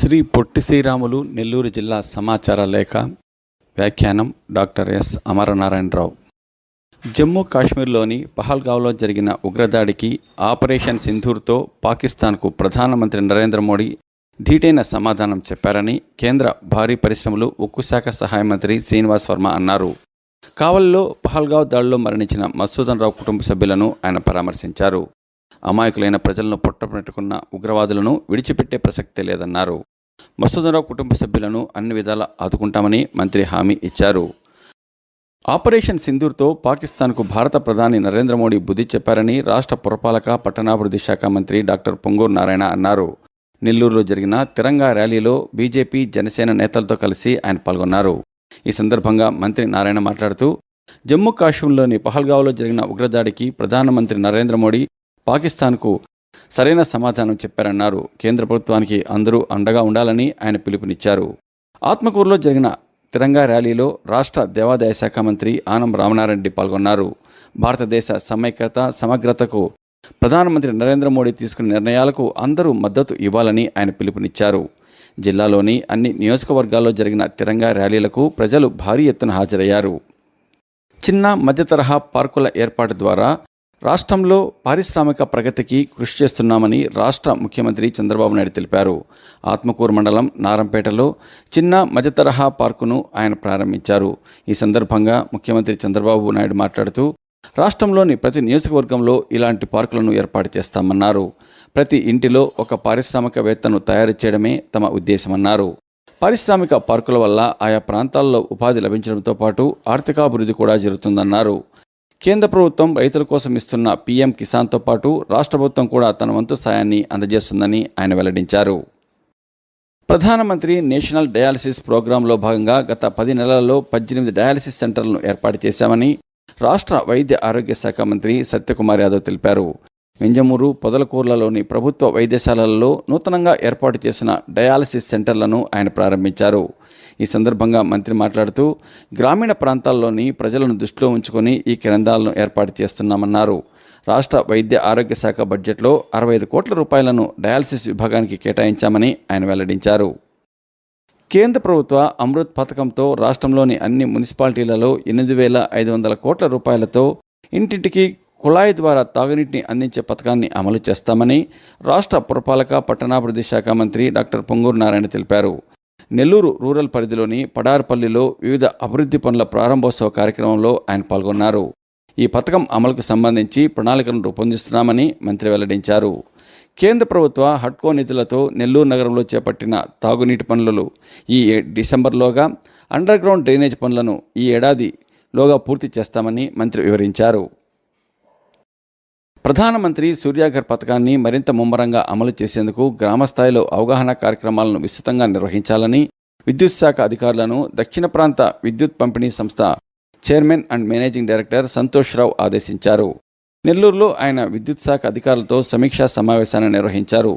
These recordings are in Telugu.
శ్రీ పొట్టి శ్రీరాములు నెల్లూరు జిల్లా సమాచార లేఖ. వ్యాఖ్యానం డాక్టర్ ఎస్ అమరనారాయణరావు. జమ్మూ కాశ్మీర్లోని పహల్గావ్లో జరిగిన ఉగ్రదాడికి ఆపరేషన్ సింధూర్తో పాకిస్తాన్కు ప్రధానమంత్రి నరేంద్ర మోడీ ధీటైన సమాధానం చెప్పారని కేంద్ర భారీ పరిశ్రమలు ఉక్కు శాఖ సహాయ మంత్రి శ్రీనివాస్ వర్మ అన్నారు. కావలిలో పహల్గావ్ దాడిలో మరణించిన మసూదన్ రావు కుటుంబ సభ్యులను ఆయన పరామర్శించారు. అమాయకులైన ప్రజలను పొట్టపెట్టుకున్న ఉగ్రవాదులను విడిచిపెట్టే ప్రసక్తే లేదన్నారు. మసూదన్ రావు కుటుంబ సభ్యులను అన్ని విధాలా ఆదుకుంటామని మంత్రి హామీ ఇచ్చారు. ఆపరేషన్ సింధూర్తో పాకిస్తాన్కు భారత ప్రధాని నరేంద్ర మోడీ బుద్ధి చెప్పారని రాష్ట్ర పురపాలక పట్టణాభివృద్ధి శాఖ మంత్రి డాక్టర్ పొంగూరు నారాయణ అన్నారు. నెల్లూరులో జరిగిన తిరంగా ర్యాలీలో బీజేపీ, జనసేన నేతలతో కలిసి ఆయన పాల్గొన్నారు. ఈ సందర్భంగా మంత్రి నారాయణ మాట్లాడుతూ, జమ్మూ కాశ్మీర్లోని పహల్గావ్లో జరిగిన ఉగ్రదాడికి ప్రధానమంత్రి నరేంద్ర మోడీ పాకిస్తాన్కు సరైన సమాధానం చెప్పారన్నారు. కేంద్ర ప్రభుత్వానికి అందరూ అండగా ఉండాలని ఆయన పిలుపునిచ్చారు. ఆత్మకూరులో జరిగిన తిరంగా ర్యాలీలో రాష్ట్ర దేవాదాయ శాఖ మంత్రి ఆనం రామనారాయణ పాల్గొన్నారు. భారతదేశ సమైక్యత, సమగ్రతకు ప్రధానమంత్రి నరేంద్ర మోడీ తీసుకున్న నిర్ణయాలకు అందరూ మద్దతు ఇవ్వాలని ఆయన పిలుపునిచ్చారు. జిల్లాలోని అన్ని నియోజకవర్గాల్లో జరిగిన తిరంగా ర్యాలీలకు ప్రజలు భారీ ఎత్తున హాజరయ్యారు. చిన్న మధ్యతరహా పార్కుల ఏర్పాటు ద్వారా రాష్ట్రంలో పారిశ్రామిక ప్రగతికి కృషి చేస్తున్నామని రాష్ట్ర ముఖ్యమంత్రి చంద్రబాబు నాయుడు తెలిపారు. ఆత్మకూరు మండలం నారంపేటలో చిన్న మధ్యతరహా పార్కును ఆయన ప్రారంభించారు. ఈ సందర్భంగా ముఖ్యమంత్రి చంద్రబాబు నాయుడు మాట్లాడుతూ, రాష్ట్రంలోని ప్రతి నియోజకవర్గంలో ఇలాంటి పార్కులను ఏర్పాటు చేస్తామన్నారు. ప్రతి ఇంటిలో ఒక పారిశ్రామికవేత్తను తయారు చేయడమే తమ ఉద్దేశమన్నారు. పారిశ్రామిక పార్కుల వల్ల ఆయా ప్రాంతాల్లో ఉపాధి లభించడంతో పాటు ఆర్థికాభివృద్ధి కూడా జరుగుతుందన్నారు. కేంద్ర ప్రభుత్వం రైతుల కోసం ఇస్తున్న పీఎం కిసాన్తో పాటు రాష్ట్ర ప్రభుత్వం కూడా తన వంతు సాయాన్ని అందజేస్తుందని ఆయన వెల్లడించారు. ప్రధానమంత్రి నేషనల్ డయాలసిస్ ప్రోగ్రాంలో భాగంగా గత 10 నెలల్లో 18 డయాలసిస్ సెంటర్లను ఏర్పాటు చేశామని రాష్ట్ర వైద్య ఆరోగ్య శాఖ మంత్రి సత్యకుమార్ యాదవ్ తెలిపారు. వింజమూరు, పొదలకూర్లలోని ప్రభుత్వ వైద్యశాలలలో నూతనంగా ఏర్పాటు చేసిన డయాలసిస్ సెంటర్లను ఆయన ప్రారంభించారు. ఈ సందర్భంగా మంత్రి మాట్లాడుతూ, గ్రామీణ ప్రాంతాల్లోని ప్రజలను దృష్టిలో ఉంచుకొని ఈ కేంద్రాలను ఏర్పాటు చేస్తున్నామన్నారు. రాష్ట్ర వైద్య ఆరోగ్య శాఖ బడ్జెట్లో 65 కోట్ల రూపాయలను డయాలసిస్ విభాగానికి కేటాయించామని ఆయన వెల్లడించారు. కేంద్ర ప్రభుత్వ అమృత్ పథకంతో రాష్ట్రంలోని అన్ని మున్సిపాలిటీలలో 8,500 కోట్ల రూపాయలతో ఇంటింటికి కుళాయి ద్వారా తాగునీటిని అందించే పథకాన్ని అమలు చేస్తామని రాష్ట్ర పురపాలక పట్టణాభివృద్ధి శాఖ మంత్రి డాక్టర్ పొంగూరు నారాయణ తెలిపారు. నెల్లూరు రూరల్ పరిధిలోని పడార్పల్లిలో వివిధ అభివృద్ధి పనుల ప్రారంభోత్సవ కార్యక్రమంలో ఆయన పాల్గొన్నారు. ఈ పథకం అమలుకు సంబంధించి ప్రణాళికలను రూపొందిస్తున్నామని మంత్రి వెల్లడించారు. కేంద్ర ప్రభుత్వ హడ్కో నిధులతో నెల్లూరు నగరంలో చేపట్టిన తాగునీటి పనులు ఈ డిసెంబర్లోగా, అండర్ గ్రౌండ్ డ్రైనేజ్ పనులను ఈ ఏడాదిలోగా పూర్తి చేస్తామని మంత్రి వివరించారు. ప్రధానమంత్రి సూర్యాఘర్ పథకాన్ని మరింత ముమ్మరంగా అమలు చేసేందుకు గ్రామస్థాయిలో అవగాహన కార్యక్రమాలను విస్తృతంగా నిర్వహించాలని విద్యుత్ శాఖ అధికారులను దక్షిణ ప్రాంత విద్యుత్ పంపిణీ సంస్థ chairman and managing director Santosh Rao ఆదేశించారు. నెల్లూరులో ఆయన విద్యుత్ శాఖ అధికారులతో సమీక్షా సమావేశాన్ని నిర్వహించారు.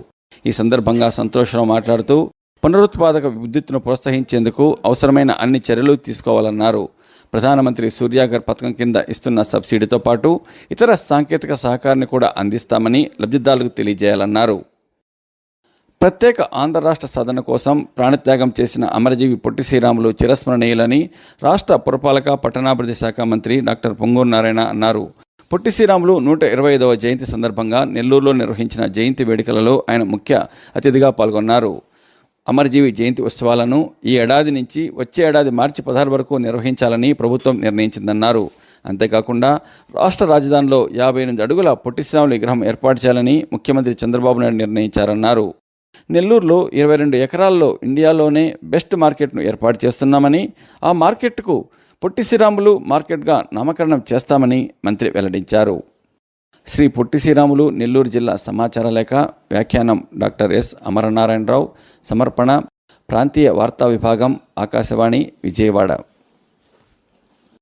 ఈ సందర్భంగా సంతోష్ రావు మాట్లాడుతూ, పునరుత్పాదక విద్యుత్తును ప్రోత్సహించేందుకు అవసరమైన అన్ని చర్యలు తీసుకోవాలన్నారు. ప్రధానమంత్రి సూర్యాఘర్ పథకం కింద ఇస్తున్న సబ్సిడీతో పాటు ఇతర సాంకేతిక సహకారాన్ని కూడా అందిస్తామని లబ్ధిదారులకు తెలియజేయాలన్నారు. ప్రత్యేక ఆంధ్ర రాష్ట్ర సాధన కోసం ప్రాణత్యాగం చేసిన అమరజీవి పొట్టి శ్రీరాములు చిరస్మరణీయులని రాష్ట్ర పురపాలక పట్టణాభివృద్ధి శాఖ మంత్రి డాక్టర్ పొంగూరు నారాయణ అన్నారు. పొట్టి శ్రీరాములు 125వ జయంతి సందర్భంగా నెల్లూరులో నిర్వహించిన జయంతి వేడుకలలో ఆయన ముఖ్య అతిథిగా పాల్గొన్నారు. అమరజీవి జయంతి ఉత్సవాలను ఈ ఏడాది నుంచి వచ్చే ఏడాది మార్చి 16 వరకు నిర్వహించాలని ప్రభుత్వం నిర్ణయించిందన్నారు. అంతేకాకుండా రాష్ట్ర రాజధానిలో 58 అడుగుల పొట్టి శ్రీరాములు విగ్రహం ఏర్పాటు చేయాలని ముఖ్యమంత్రి చంద్రబాబు నాయుడు నిర్ణయించారన్నారు. నెల్లూరులో 22 ఎకరాల్లో ఇండియాలోనే బెస్ట్ మార్కెట్ను ఏర్పాటు చేస్తున్నామని, ఆ మార్కెట్కు పొట్టి శ్రీరాములు మార్కెట్గా నామకరణం చేస్తామని మంత్రి వెల్లడించారు. శ్రీ పొట్టి శ్రీరాములు నెల్లూరు జిల్లా సమాచార లేఖ. వ్యాఖ్యానం డాక్టర్ ఎస్ అమరనారాయణరావు. సమర్పణ ప్రాంతీయ వార్తా విభాగం, ఆకాశవాణి, విజయవాడ.